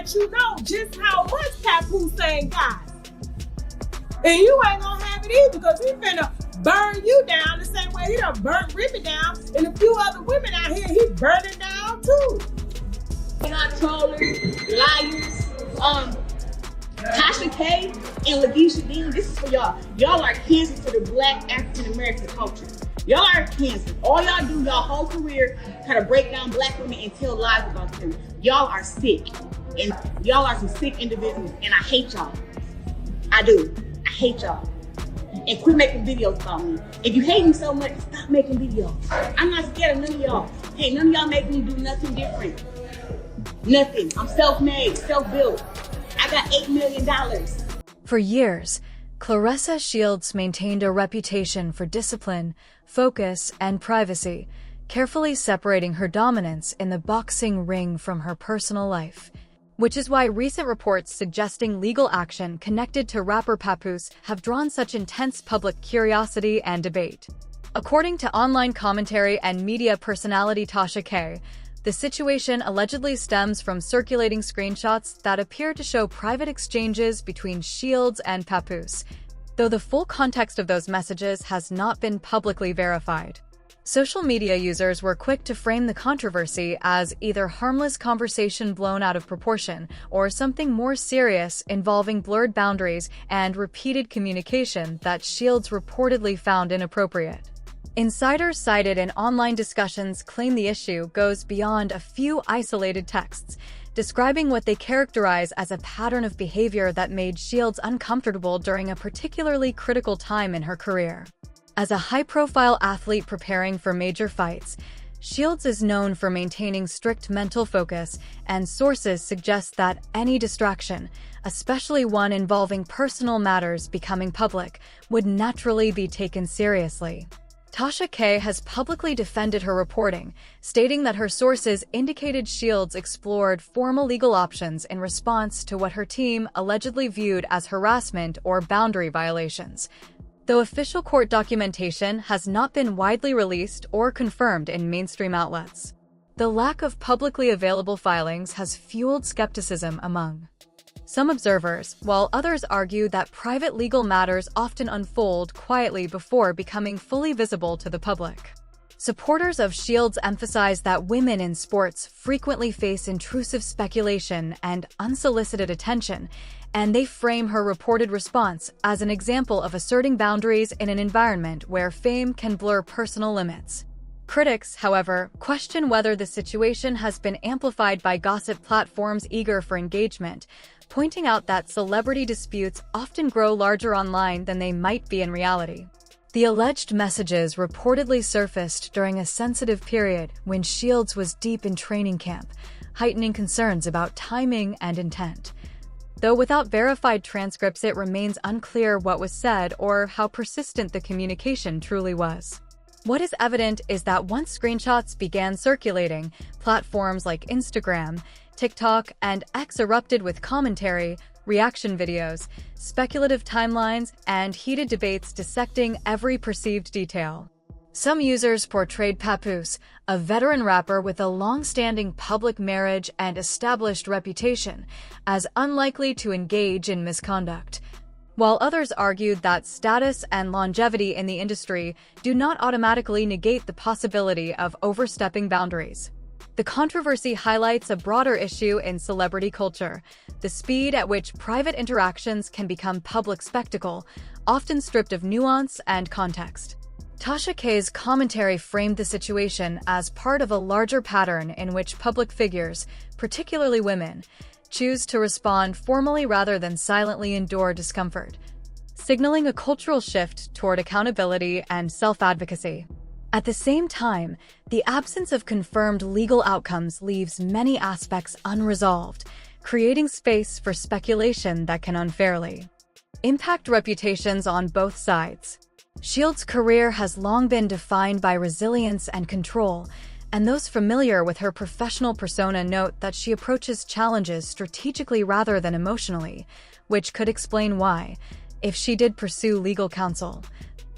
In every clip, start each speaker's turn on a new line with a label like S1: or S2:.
S1: let you know just how much Papoose ain't got. And you ain't gonna have it either, because he finna burn you down the same way he done burnt Remy down, and a few other women out here he burning down too.
S2: We're not trolling, liars. Tasha K and Lakeisha Dean, this is for y'all. Y'all are cancer to the Black African American culture. Y'all are cancer. All y'all do y'all whole career try to break down Black women and tell lies about them. Y'all are sick, and y'all are some sick individuals, and I hate y'all. I do. I hate y'all. And quit making videos about me. If you hate me so much, stop making videos. I'm not scared of none of y'all. Hey, none of y'all make me do nothing different. Nothing. I'm self-made, self-built. I got $8 million.
S3: For years, Claressa Shields maintained a reputation for discipline, focus, and privacy, carefully separating her dominance in the boxing ring from her personal life. Which is why recent reports suggesting legal action connected to rapper Papoose have drawn such intense public curiosity and debate. According to online commentary and media personality Tasha K, the situation allegedly stems from circulating screenshots that appear to show private exchanges between Shields and Papoose, though the full context of those messages has not been publicly verified. Social media users were quick to frame the controversy as either harmless conversation blown out of proportion or something more serious involving blurred boundaries and repeated communication that Shields reportedly found inappropriate. Insiders cited in online discussions claim the issue goes beyond a few isolated texts, describing what they characterize as a pattern of behavior that made Shields uncomfortable during a particularly critical time in her career. As a high-profile athlete preparing for major fights, Shields is known for maintaining strict mental focus, and sources suggest that any distraction, especially one involving personal matters becoming public, would naturally be taken seriously. Tasha K has publicly defended her reporting, stating that her sources indicated Shields explored formal legal options in response to what her team allegedly viewed as harassment or boundary violations. Though official court documentation has not been widely released or confirmed in mainstream outlets, the lack of publicly available filings has fueled skepticism among some observers, while others argue that private legal matters often unfold quietly before becoming fully visible to the public. Supporters of Shields emphasize that women in sports frequently face intrusive speculation and unsolicited attention, and they frame her reported response as an example of asserting boundaries in an environment where fame can blur personal limits. Critics, however, question whether the situation has been amplified by gossip platforms eager for engagement, pointing out that celebrity disputes often grow larger online than they might be in reality. The alleged messages reportedly surfaced during a sensitive period when Shields was deep in training camp, heightening concerns about timing and intent. Though without verified transcripts, it remains unclear what was said or how persistent the communication truly was. What is evident is that once screenshots began circulating, platforms like Instagram, TikTok, and X erupted with commentary, reaction videos, speculative timelines, and heated debates dissecting every perceived detail. Some users portrayed Papoose, a veteran rapper with a long-standing public marriage and established reputation, as unlikely to engage in misconduct, while others argued that status and longevity in the industry do not automatically negate the possibility of overstepping boundaries. The controversy highlights a broader issue in celebrity culture: the speed at which private interactions can become public spectacle, often stripped of nuance and context. Tasha K's commentary framed the situation as part of a larger pattern in which public figures, particularly women, choose to respond formally rather than silently endure discomfort, signaling a cultural shift toward accountability and self-advocacy. At the same time, the absence of confirmed legal outcomes leaves many aspects unresolved, creating space for speculation that can unfairly impact reputations on both sides. Shields' career has long been defined by resilience and control, and those familiar with her professional persona note that she approaches challenges strategically rather than emotionally, which could explain why, if she did pursue legal counsel,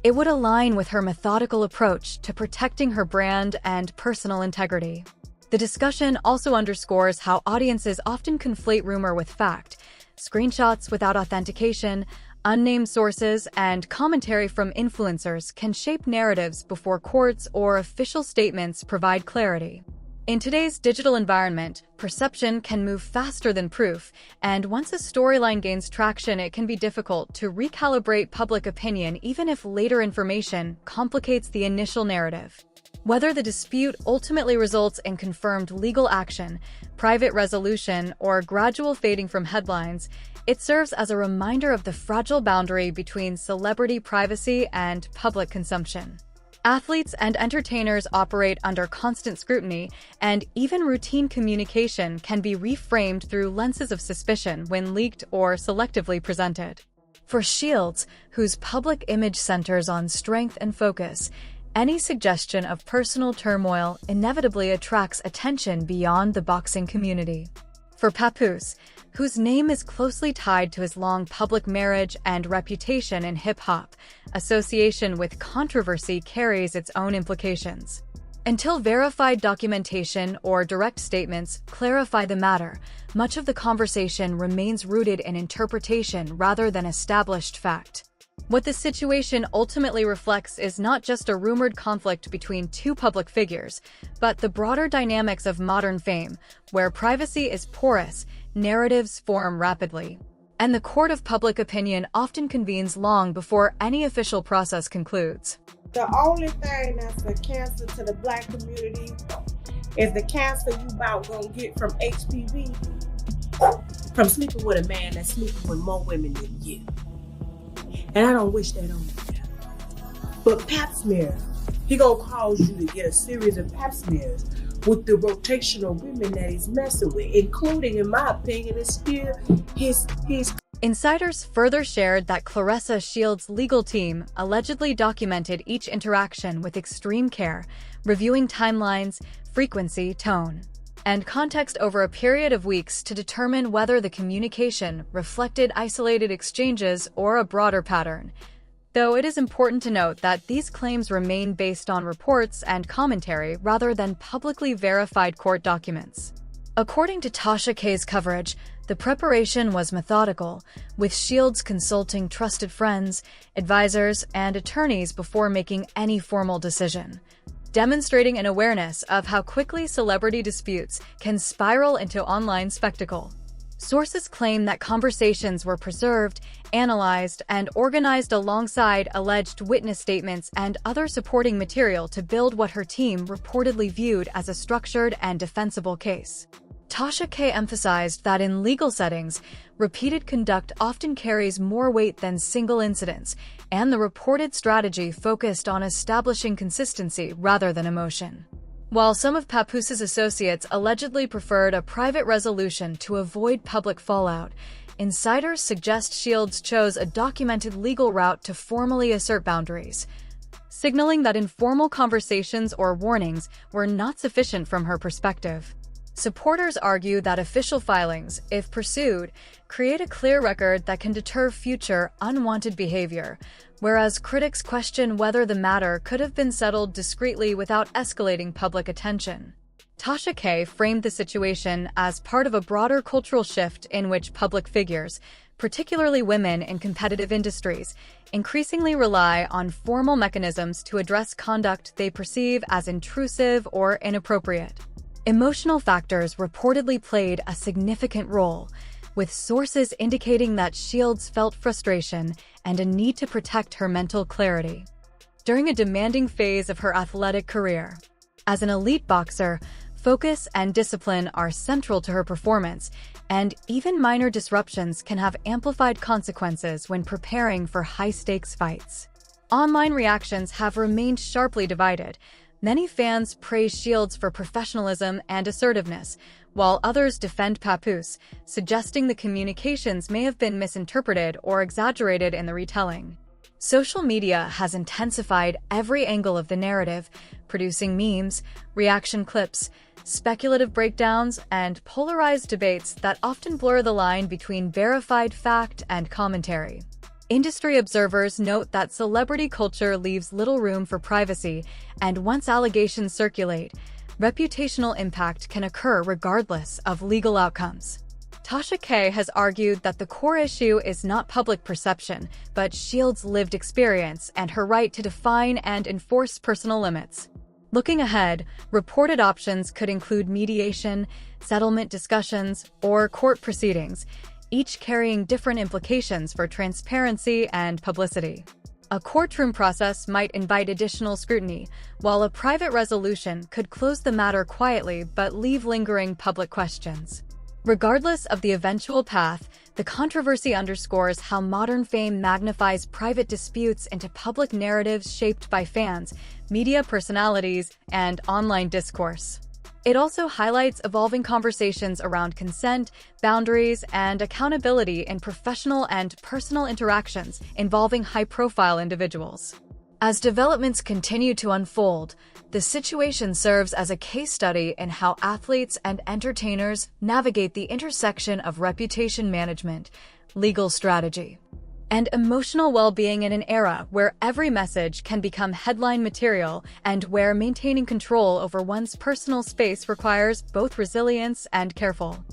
S3: it would align with her methodical approach to protecting her brand and personal integrity. The discussion also underscores how audiences often conflate rumor with fact. Screenshots without authentication, unnamed sources, and commentary from influencers can shape narratives before courts or official statements provide clarity. In today's digital environment, perception can move faster than proof, and once a storyline gains traction, it can be difficult to recalibrate public opinion even if later information complicates the initial narrative. Whether the dispute ultimately results in confirmed legal action, private resolution, or gradual fading from headlines, it serves as a reminder of the fragile boundary between celebrity privacy and public consumption. Athletes and entertainers operate under constant scrutiny, and even routine communication can be reframed through lenses of suspicion when leaked or selectively presented. For Shields, whose public image centers on strength and focus, any suggestion of personal turmoil inevitably attracts attention beyond the boxing community. For Papoose, whose name is closely tied to his long public marriage and reputation in hip-hop, association with controversy carries its own implications. Until verified documentation or direct statements clarify the matter, much of the conversation remains rooted in interpretation rather than established fact. What the situation ultimately reflects is not just a rumored conflict between two public figures, but the broader dynamics of modern fame, where privacy is porous, narratives form rapidly, and the court of public opinion often convenes long before any official process concludes.
S1: The only thing that's a cancer to the Black community is the cancer you about gonna get from HPV, from sleeping with a man that's sleeping with more women than you. And I don't wish that on you. But pap smear, he gonna cause you to get a series of pap smears with the rotational women that he's messing with, including, in my opinion, is still his.
S3: Insiders further shared that Claressa Shields' legal team allegedly documented each interaction with extreme care, reviewing timelines, frequency, tone, and context over a period of weeks to determine whether the communication reflected isolated exchanges or a broader pattern. Though it is important to note that these claims remain based on reports and commentary rather than publicly verified court documents. According to Tasha K's coverage, the preparation was methodical, with Shields consulting trusted friends, advisors, and attorneys before making any formal decision, demonstrating an awareness of how quickly celebrity disputes can spiral into online spectacle. Sources claim that conversations were preserved, analyzed, and organized alongside alleged witness statements and other supporting material to build what her team reportedly viewed as a structured and defensible case. Tasha K emphasized that in legal settings, repeated conduct often carries more weight than single incidents, and the reported strategy focused on establishing consistency rather than emotion. While some of Papoose's associates allegedly preferred a private resolution to avoid public fallout, insiders suggest Shields chose a documented legal route to formally assert boundaries, signaling that informal conversations or warnings were not sufficient from her perspective. Supporters argue that official filings, if pursued, create a clear record that can deter future unwanted behavior, whereas critics question whether the matter could have been settled discreetly without escalating public attention. Tasha K framed the situation as part of a broader cultural shift in which public figures, particularly women in competitive industries, increasingly rely on formal mechanisms to address conduct they perceive as intrusive or inappropriate. Emotional factors reportedly played a significant role, with sources indicating that Shields felt frustration and a need to protect her mental clarity during a demanding phase of her athletic career. As an elite boxer, focus and discipline are central to her performance, and even minor disruptions can have amplified consequences when preparing for high-stakes fights. Online reactions have remained sharply divided. Many fans praise Shields for professionalism and assertiveness, while others defend Papoose, suggesting the communications may have been misinterpreted or exaggerated in the retelling. Social media has intensified every angle of the narrative, producing memes, reaction clips, speculative breakdowns, and polarized debates that often blur the line between verified fact and commentary. Industry observers note that celebrity culture leaves little room for privacy, and once allegations circulate, Reputational impact can occur regardless of legal outcomes. Tasha K has argued that the core issue is not public perception, but Shields' lived experience and her right to define and enforce personal limits. Looking ahead, reported options could include mediation, settlement discussions, or court proceedings, each carrying different implications for transparency and publicity. A courtroom process might invite additional scrutiny, while a private resolution could close the matter quietly but leave lingering public questions. Regardless of the eventual path, the controversy underscores how modern fame magnifies private disputes into public narratives shaped by fans, media personalities, and online discourse. It also highlights evolving conversations around consent, boundaries, and accountability in professional and personal interactions involving high-profile individuals. As developments continue to unfold, the situation serves as a case study in how athletes and entertainers navigate the intersection of reputation management, legal strategy, and emotional well-being in an era where every message can become headline material and where maintaining control over one's personal space requires both resilience and careful